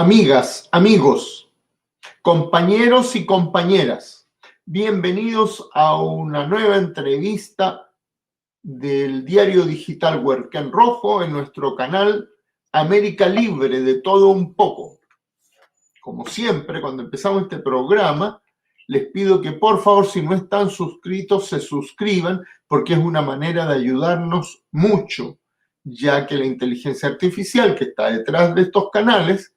Amigas, amigos, compañeros y compañeras, bienvenidos a una nueva entrevista del diario digital Huerquén Rojo en nuestro canal América Libre de Todo Un Poco. Como siempre, cuando empezamos este programa, les pido que por favor, si no están suscritos, se suscriban, porque es una manera de ayudarnos mucho, ya que la inteligencia artificial que está detrás de estos canales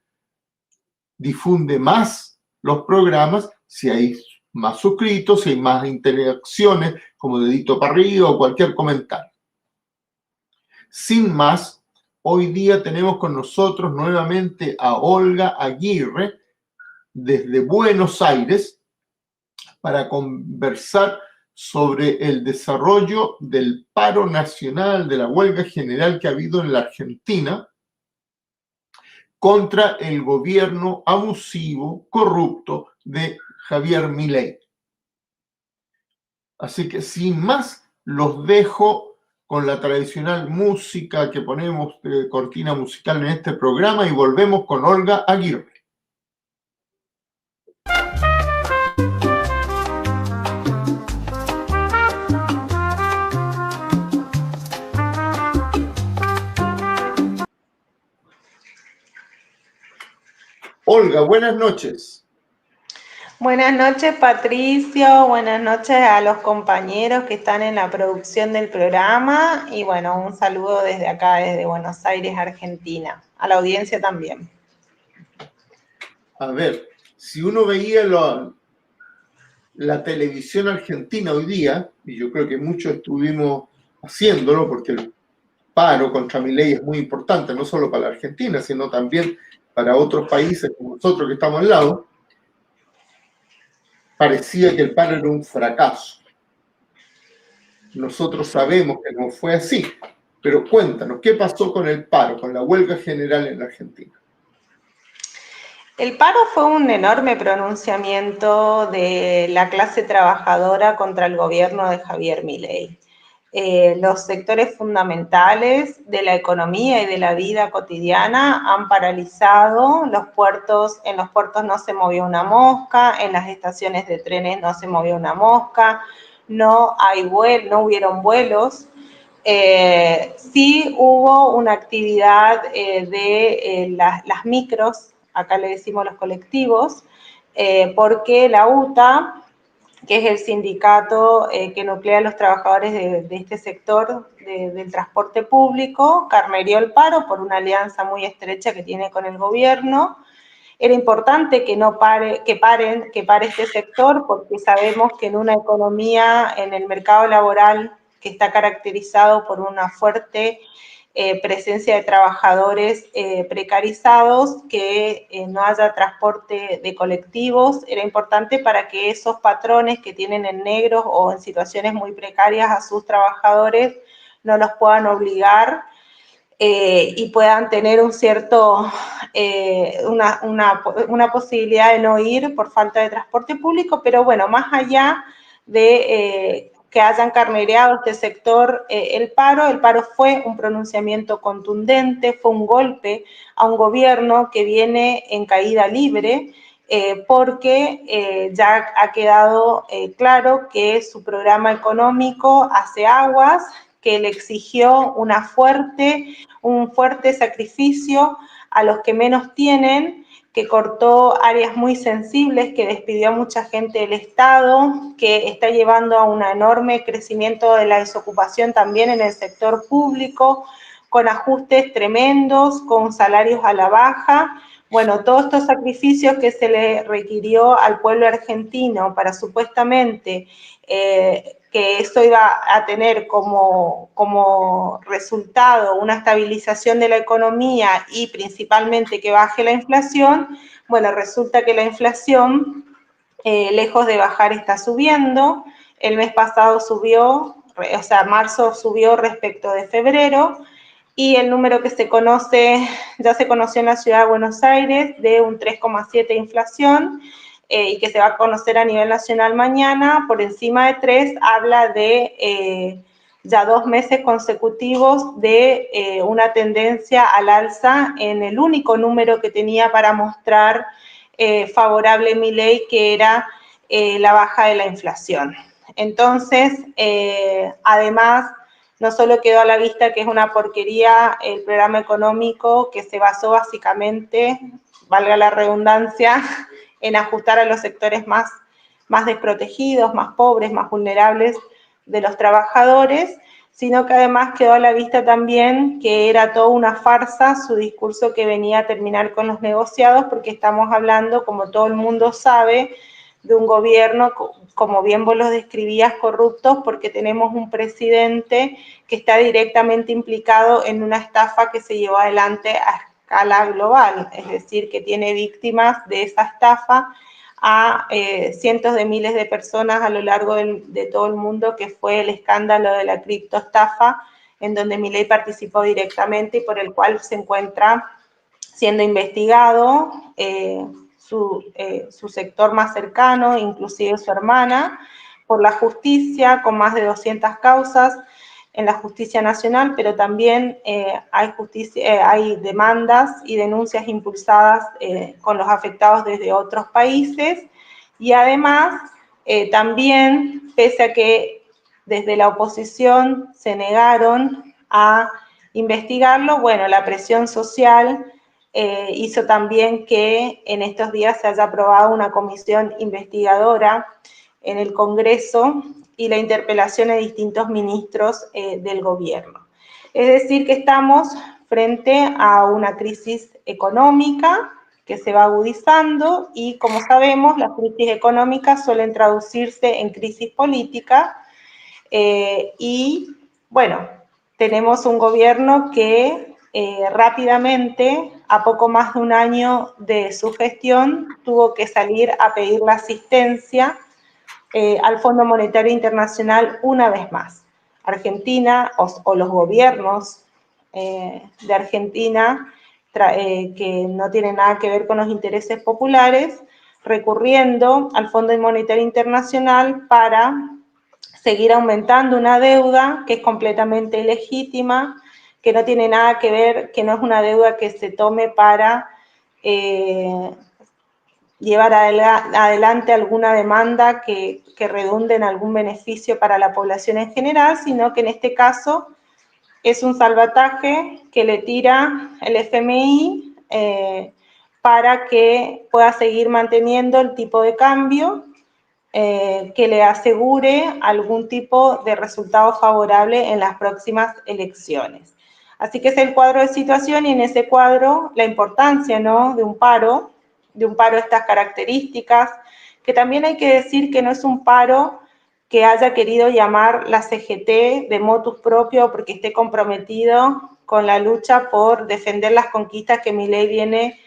difunde más los programas si hay más suscritos, si hay más interacciones, como dedito para arriba o cualquier comentario. Sin más, hoy día tenemos con nosotros nuevamente a Olga Aguirre desde Buenos Aires para conversar sobre el desarrollo del paro nacional, de la huelga general que ha habido en la Argentina contra el gobierno abusivo, corrupto de Javier Milei. Así que sin más, los dejo con la tradicional música que ponemos de cortina musical en este programa y volvemos con Olga Aguirre. Olga, buenas noches. Buenas noches, Patricio. Buenas noches a los compañeros que están en la producción del programa. Y bueno, un saludo desde acá, desde Buenos Aires, Argentina. A la audiencia también. A ver, si uno veía la televisión argentina hoy día, y yo creo que muchos estuvimos haciéndolo porque el paro contra Milei es muy importante, no solo para la Argentina, sino también para otros países como nosotros que estamos al lado, parecía que el paro era un fracaso. Nosotros sabemos que no fue así, pero cuéntanos, ¿qué pasó con el paro, con la huelga general en la Argentina? El paro fue un enorme pronunciamiento de la clase trabajadora contra el gobierno de Javier Milei. Los sectores fundamentales de la economía y de la vida cotidiana han paralizado los puertos. En los puertos no se movió una mosca, en las estaciones de trenes no se movió una mosca, no hubieron vuelos. Sí hubo una actividad de las micros, acá le decimos los colectivos, porque la UTA, que es el sindicato que nuclea a los trabajadores de este sector del transporte público, carnerió el paro por una alianza muy estrecha que tiene con el gobierno. Era importante que pare este sector, porque sabemos que en una economía, en el mercado laboral que está caracterizado por una fuerte presencia de trabajadores precarizados, que no haya transporte de colectivos. Era importante para que esos patrones que tienen en negro o en situaciones muy precarias a sus trabajadores no los puedan obligar y puedan tener una posibilidad de no ir por falta de transporte público. Pero bueno, más allá de que hayan carnereado este sector, el paro fue un pronunciamiento contundente, fue un golpe a un gobierno que viene en caída libre, porque ya ha quedado claro que su programa económico hace aguas, que le exigió un fuerte sacrificio a los que menos tienen, que cortó áreas muy sensibles, que despidió a mucha gente del Estado, que está llevando a un enorme crecimiento de la desocupación también en el sector público, con ajustes tremendos, con salarios a la baja. Bueno, todos estos sacrificios que se le requirió al pueblo argentino para supuestamente que eso iba a tener como resultado una estabilización de la economía y principalmente que baje la inflación. Bueno, resulta que la inflación, lejos de bajar, está subiendo. El mes pasado subió, o sea, marzo subió respecto de febrero, y el número que ya se conoció en la ciudad de Buenos Aires, de un 3,7 de inflación, y que se va a conocer a nivel nacional mañana, por encima de 3, habla de ya 2 meses consecutivos de una tendencia al alza en el único número que tenía para mostrar favorable Milei, que era la baja de la inflación. Entonces, además, no solo quedó a la vista que es una porquería el programa económico que se basó básicamente, valga la redundancia, en ajustar a los sectores más desprotegidos, más pobres, más vulnerables de los trabajadores, sino que además quedó a la vista también que era toda una farsa su discurso que venía a terminar con los negociados, porque estamos hablando, como todo el mundo sabe, de un gobierno, como bien vos lo describías, corruptos, porque tenemos un presidente que está directamente implicado en una estafa que se llevó adelante a escala global, es decir, que tiene víctimas de esa estafa a cientos de miles de personas a lo largo de todo el mundo, que fue el escándalo de la criptoestafa, en donde Milei participó directamente y por el cual se encuentra siendo investigado su sector más cercano, inclusive su hermana, por la justicia, con más de 200 causas en la justicia nacional, pero también hay demandas y denuncias impulsadas con los afectados desde otros países, y además también, pese a que desde la oposición se negaron a investigarlo, bueno, la presión social hizo también que en estos días se haya aprobado una comisión investigadora en el Congreso y la interpelación de distintos ministros del gobierno. Es decir, que estamos frente a una crisis económica que se va agudizando y, como sabemos, las crisis económicas suelen traducirse en crisis política y, bueno, tenemos un gobierno que rápidamente, a poco más de un año de su gestión, tuvo que salir a pedir la asistencia al Fondo Monetario Internacional una vez más. Argentina o los gobiernos de Argentina, que no tienen nada que ver con los intereses populares, recurriendo al Fondo Monetario Internacional para seguir aumentando una deuda que es completamente ilegítima, que no tiene nada que ver, que no es una deuda que se tome para llevar adelante alguna demanda que redunde en algún beneficio para la población en general, sino que en este caso es un salvataje que le tira el FMI para que pueda seguir manteniendo el tipo de cambio que le asegure algún tipo de resultado favorable en las próximas elecciones. Así que es el cuadro de situación, y en ese cuadro la importancia, ¿no?, de un paro de estas características, que también hay que decir que no es un paro que haya querido llamar la CGT de motus propio porque esté comprometido con la lucha por defender las conquistas que Milei viene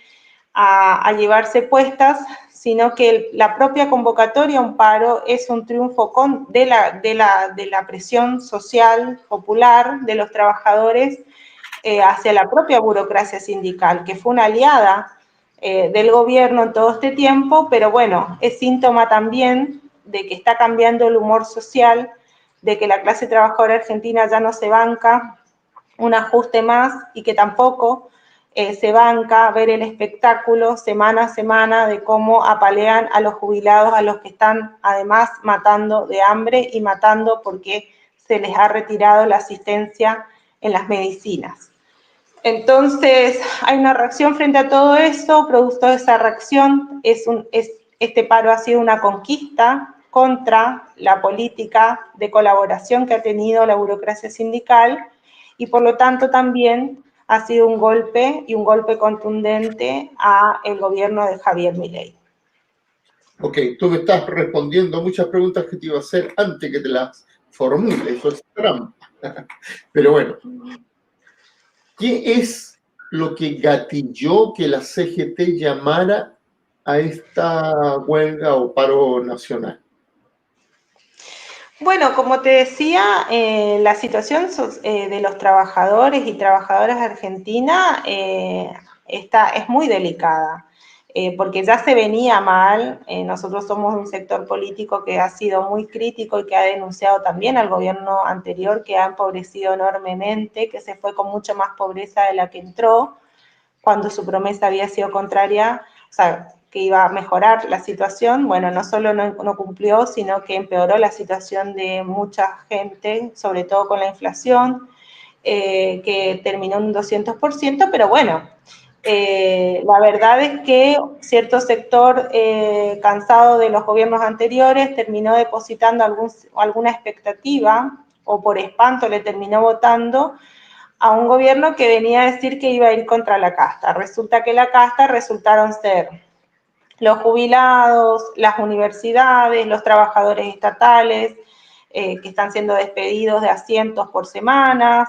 a llevarse puestas, sino que la propia convocatoria a un paro es un triunfo de la presión social popular de los trabajadores hacia la propia burocracia sindical, que fue una aliada del gobierno en todo este tiempo, pero bueno, es síntoma también de que está cambiando el humor social, de que la clase trabajadora argentina ya no se banca un ajuste más y que tampoco se banca ver el espectáculo semana a semana de cómo apalean a los jubilados, a los que están además matando de hambre y matando porque se les ha retirado la asistencia en las medicinas. Entonces, hay una reacción frente a todo eso. Producto de esa reacción, este paro ha sido una conquista contra la política de colaboración que ha tenido la burocracia sindical, y por lo tanto también ha sido un golpe, y un golpe contundente, al gobierno de Javier Milei. Ok, tú me estás respondiendo a muchas preguntas que te iba a hacer antes que te las formule, eso es trampa. Pero bueno, ¿qué es lo que gatilló que la CGT llamara a esta huelga o paro nacional? Bueno, como te decía, la situación de los trabajadores y trabajadoras de Argentina es muy delicada. porque ya se venía mal. Nosotros somos un sector político que ha sido muy crítico y que ha denunciado también al gobierno anterior, que ha empobrecido enormemente, que se fue con mucho más pobreza de la que entró, cuando su promesa había sido contraria, o sea, que iba a mejorar la situación. Bueno, no solo no cumplió, sino que empeoró la situación de mucha gente, sobre todo con la inflación, que terminó en un 200%, pero bueno, la verdad es que cierto sector cansado de los gobiernos anteriores terminó depositando alguna expectativa, o por espanto le terminó votando a un gobierno que venía a decir que iba a ir contra la casta. Resulta que la casta resultaron ser los jubilados, las universidades, los trabajadores estatales, que están siendo despedidos de asientos por semanas.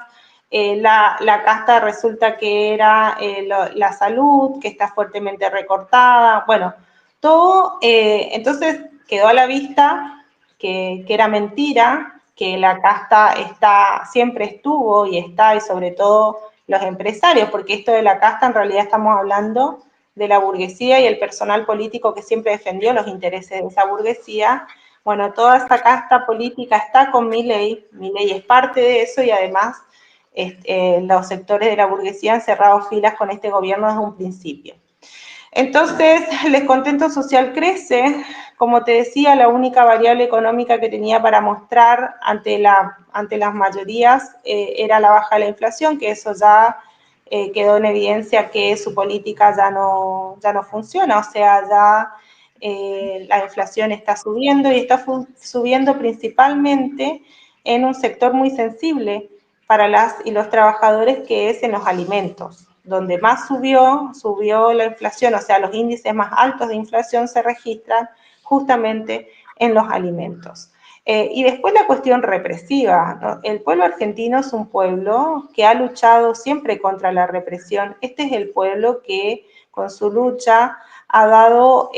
La casta resulta que era la salud, que está fuertemente recortada. Bueno, todo, entonces quedó a la vista que era mentira, que la casta siempre estuvo y está, y sobre todo los empresarios, porque esto de la casta en realidad estamos hablando de la burguesía y el personal político que siempre defendió los intereses de esa burguesía. Bueno, toda esta casta política está con Milei es parte de eso, y además los sectores de la burguesía han cerrado filas con este gobierno desde un principio. Entonces, el descontento social crece. Como te decía, la única variable económica que tenía para mostrar ante las mayorías era la baja de la inflación, que eso ya quedó en evidencia que su política ya no funciona. O sea, ya la inflación está subiendo, y está subiendo principalmente en un sector muy sensible para las y los trabajadores, que es en los alimentos. Donde más subió la inflación, o sea, los índices más altos de inflación se registran justamente en los alimentos. Y después la cuestión represiva, ¿no? El pueblo argentino es un pueblo que ha luchado siempre contra la represión. Este es el pueblo que con su lucha ha dado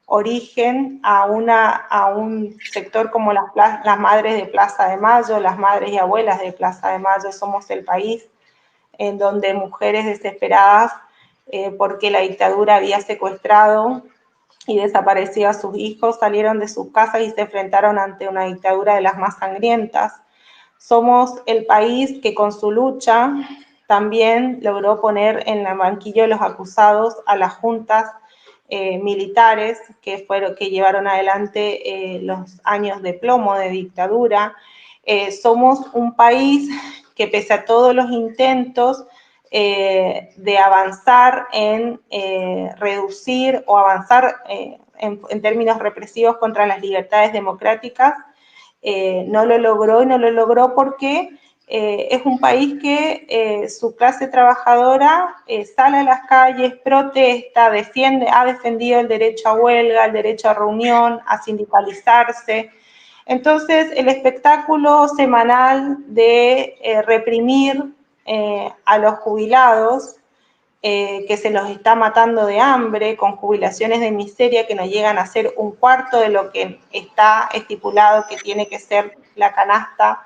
origen a un sector como las madres de Plaza de Mayo, las madres y abuelas de Plaza de Mayo. Somos el país en donde mujeres desesperadas porque la dictadura había secuestrado y desaparecido a sus hijos, salieron de sus casas y se enfrentaron ante una dictadura de las más sangrientas. Somos el país que con su lucha también logró poner en el banquillo de los acusados a las juntas militares que llevaron adelante los años de plomo de dictadura. Somos un país que, pese a todos los intentos de avanzar en reducir o avanzar en términos represivos contra las libertades democráticas, no lo logró, y no lo logró porque es un país que su clase trabajadora sale a las calles, protesta, ha defendido el derecho a huelga, el derecho a reunión, a sindicalizarse. Entonces, el espectáculo semanal de reprimir a los jubilados, que se los está matando de hambre, con jubilaciones de miseria que no llegan a ser un cuarto de lo que está estipulado que tiene que ser la canasta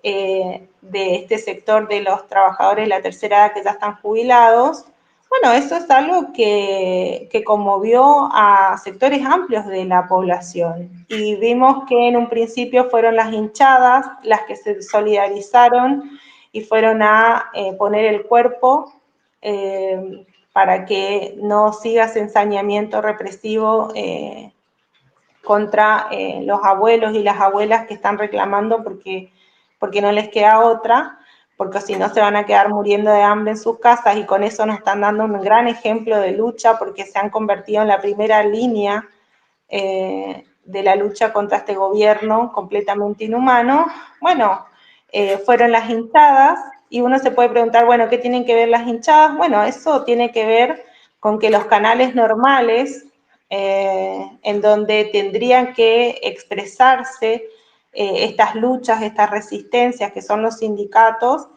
de este sector de los trabajadores de la tercera edad que ya están jubilados. Bueno, eso es algo que conmovió a sectores amplios de la población, y vimos que en un principio fueron las hinchadas las que se solidarizaron y fueron a poner el cuerpo para que no siga ese ensañamiento represivo contra los abuelos y las abuelas que están reclamando porque no les queda otra, porque si no se van a quedar muriendo de hambre en sus casas, y con eso nos están dando un gran ejemplo de lucha, porque se han convertido en la primera línea de la lucha contra este gobierno completamente inhumano. Bueno, fueron las hinchadas, y uno se puede preguntar, bueno, ¿qué tienen que ver las hinchadas? Bueno, eso tiene que ver con que los canales normales, en donde tendrían que expresarse estas luchas, estas resistencias que son los sindicatos,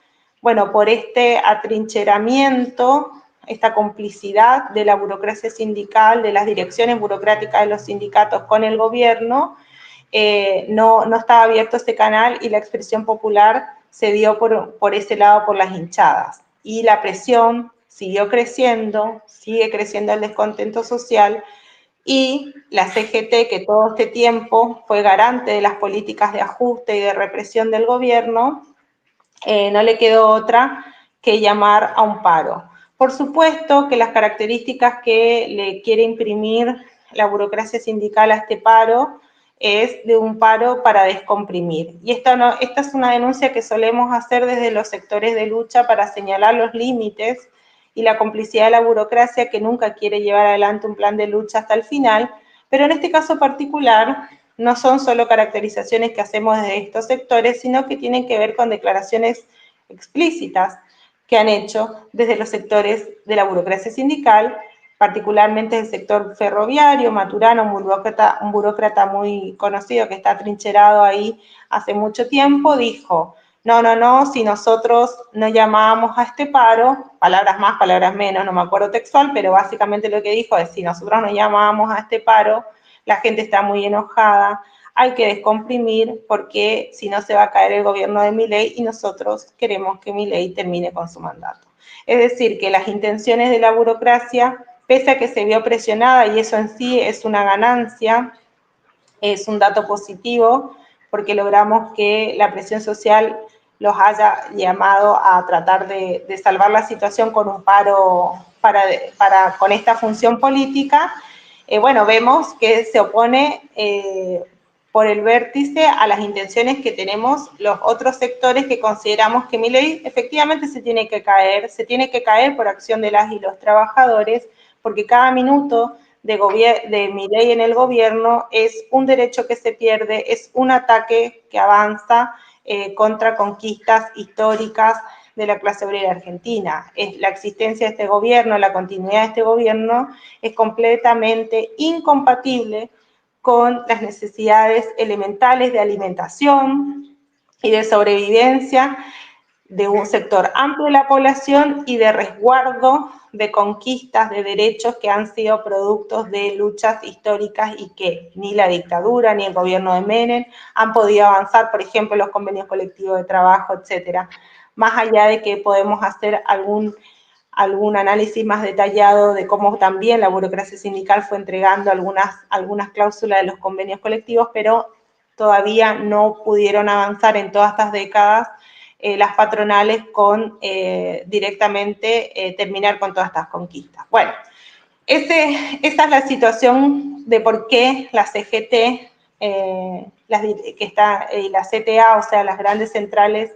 bueno, por este atrincheramiento, esta complicidad de la burocracia sindical, de las direcciones burocráticas de los sindicatos con el gobierno, no estaba abierto este canal, y la expresión popular se dio por ese lado, por las hinchadas. Y la presión siguió creciendo, sigue creciendo el descontento social, y la CGT, que todo este tiempo fue garante de las políticas de ajuste y de represión del gobierno, no le quedó otra que llamar a un paro. Por supuesto que las características que le quiere imprimir la burocracia sindical a este paro es de un paro para descomprimir. Y esta es una denuncia que solemos hacer desde los sectores de lucha para señalar los límites y la complicidad de la burocracia, que nunca quiere llevar adelante un plan de lucha hasta el final, pero en este caso particular no son solo caracterizaciones que hacemos desde estos sectores, sino que tienen que ver con declaraciones explícitas que han hecho desde los sectores de la burocracia sindical, particularmente el sector ferroviario. Maturana, un burócrata muy conocido que está atrincherado ahí hace mucho tiempo, dijo: no, si nosotros no llamábamos a este paro, palabras más, palabras menos, no me acuerdo textual, pero básicamente lo que dijo es: si nosotros no llamábamos a este paro, la gente está muy enojada, hay que descomprimir porque si no se va a caer el gobierno de Milei y nosotros queremos que Milei termine con su mandato. Es decir, que las intenciones de la burocracia, pese a que se vio presionada, y eso en sí es una ganancia, es un dato positivo, porque logramos que la presión social los haya llamado a tratar de salvar la situación con un paro con esta función política. Bueno, vemos que se opone por el vértice a las intenciones que tenemos los otros sectores que consideramos que Milei efectivamente se tiene que caer por acción de las y los trabajadores, porque cada minuto de Milei en el gobierno es un derecho que se pierde, es un ataque que avanza contra conquistas históricas de la clase obrera argentina. La existencia de este gobierno, la continuidad de este gobierno es completamente incompatible con las necesidades elementales de alimentación y de sobrevivencia de un sector amplio de la población y de resguardo de conquistas de derechos que han sido productos de luchas históricas y que ni la dictadura ni el gobierno de Menem han podido avanzar, por ejemplo, los convenios colectivos de trabajo, etcétera. Más allá de que podemos hacer algún análisis más detallado de cómo también la burocracia sindical fue entregando algunas cláusulas de los convenios colectivos, pero todavía no pudieron avanzar en todas estas décadas las patronales con directamente terminar con todas estas conquistas. Bueno, esa es la situación de por qué la CGT y la CTA, o sea, las grandes centrales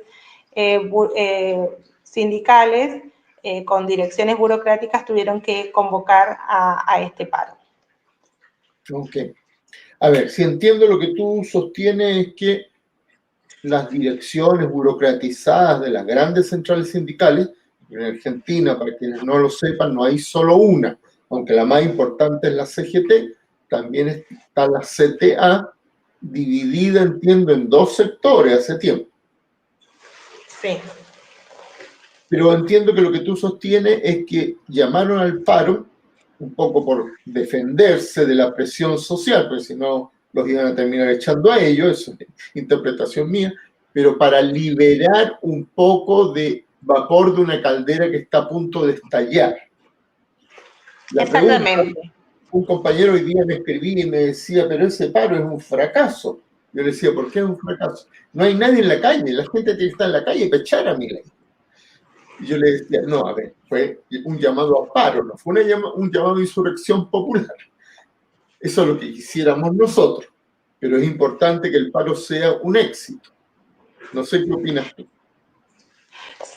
sindicales con direcciones burocráticas tuvieron que convocar a este paro. Ok. A ver, si entiendo lo que tú sostienes es que las direcciones burocratizadas de las grandes centrales sindicales, en Argentina, para quienes no lo sepan, no hay solo una, aunque la más importante es la CGT, también está la CTA, dividida, entiendo, en dos sectores hace tiempo. Sí. Pero entiendo que lo que tú sostienes es que llamaron al paro un poco por defenderse de la presión social, porque si no los iban a terminar echando a ellos, eso es interpretación mía, pero para liberar un poco de vapor de una caldera que está a punto de estallar. La Exactamente. Pregunta, un compañero hoy día me escribía y me decía: pero ese paro es un fracaso. Yo le decía: ¿por qué es un fracaso? No hay nadie en la calle, la gente tiene que estar en la calle para echar a Milei. Y yo le decía: no, a ver, fue un llamado a paro, no fue un llamado a insurrección popular. Eso es lo que quisiéramos nosotros, pero es importante que el paro sea un éxito. No sé qué opinas tú.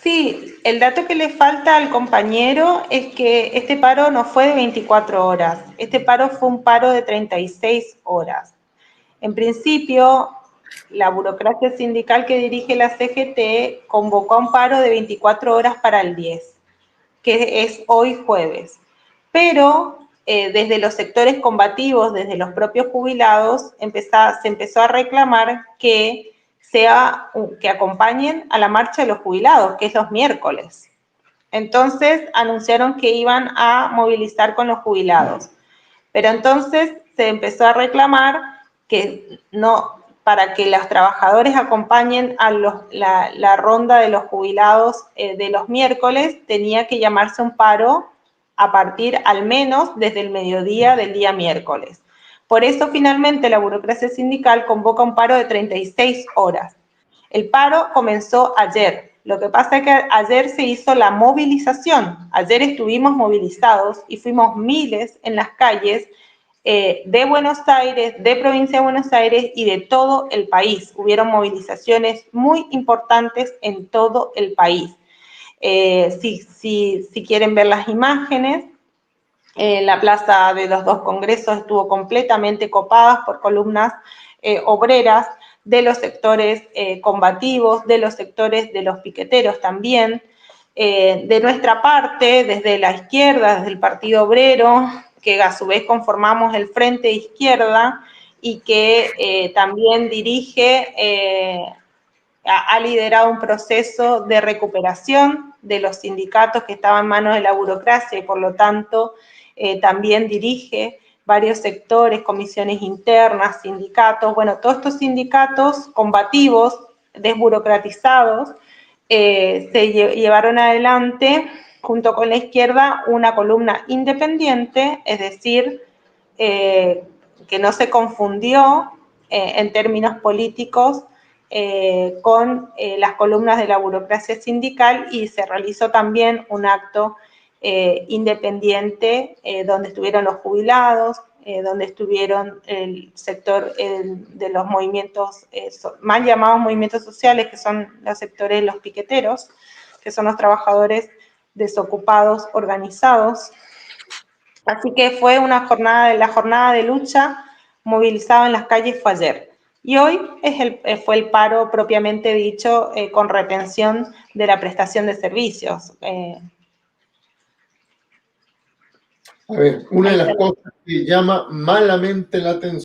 Sí, el dato que le falta al compañero es que este paro no fue de 24 horas, este paro fue un paro de 36 horas. En principio, la burocracia sindical que dirige la CGT convocó a un paro de 24 horas para el 10, que es hoy jueves. Pero desde los sectores combativos, desde los propios jubilados, se empezó a reclamar que acompañen a la marcha de los jubilados, que es los miércoles. Entonces anunciaron que iban a movilizar con los jubilados. Pero entonces se empezó a reclamar que para que los trabajadores acompañen a la ronda de los jubilados de los miércoles, tenía que llamarse un paro a partir al menos desde el mediodía del día miércoles. Por eso finalmente la burocracia sindical convoca un paro de 36 horas. El paro comenzó ayer. Lo que pasa es que ayer se hizo la movilización. Ayer estuvimos movilizados y fuimos miles en las calles de Buenos Aires, de Provincia de Buenos Aires y de todo el país. Hubieron movilizaciones muy importantes en todo el país. Si quieren ver las imágenes, la plaza de los dos congresos estuvo completamente copada por columnas obreras de los sectores combativos, de los sectores de los piqueteros también. De nuestra parte, desde la izquierda, desde el Partido Obrero, que a su vez conformamos el Frente de Izquierda y que también ha liderado un proceso de recuperación de los sindicatos que estaban en manos de la burocracia y por lo tanto también dirige varios sectores, comisiones internas, sindicatos, bueno, todos estos sindicatos combativos, desburocratizados, se llevaron adelante junto con la izquierda una columna independiente, es decir, que no se confundió en términos políticos con las columnas de la burocracia sindical y se realizó también un acto independiente donde estuvieron los jubilados, donde estuvieron el sector de los movimientos, mal llamados movimientos sociales, que son los sectores de los piqueteros, que son los trabajadores desocupados organizados. Así que fue la jornada de lucha movilizada en las calles fue ayer. Y hoy fue el paro propiamente dicho con retención de la prestación de servicios. A ver, una de las cosas que llama malamente la atención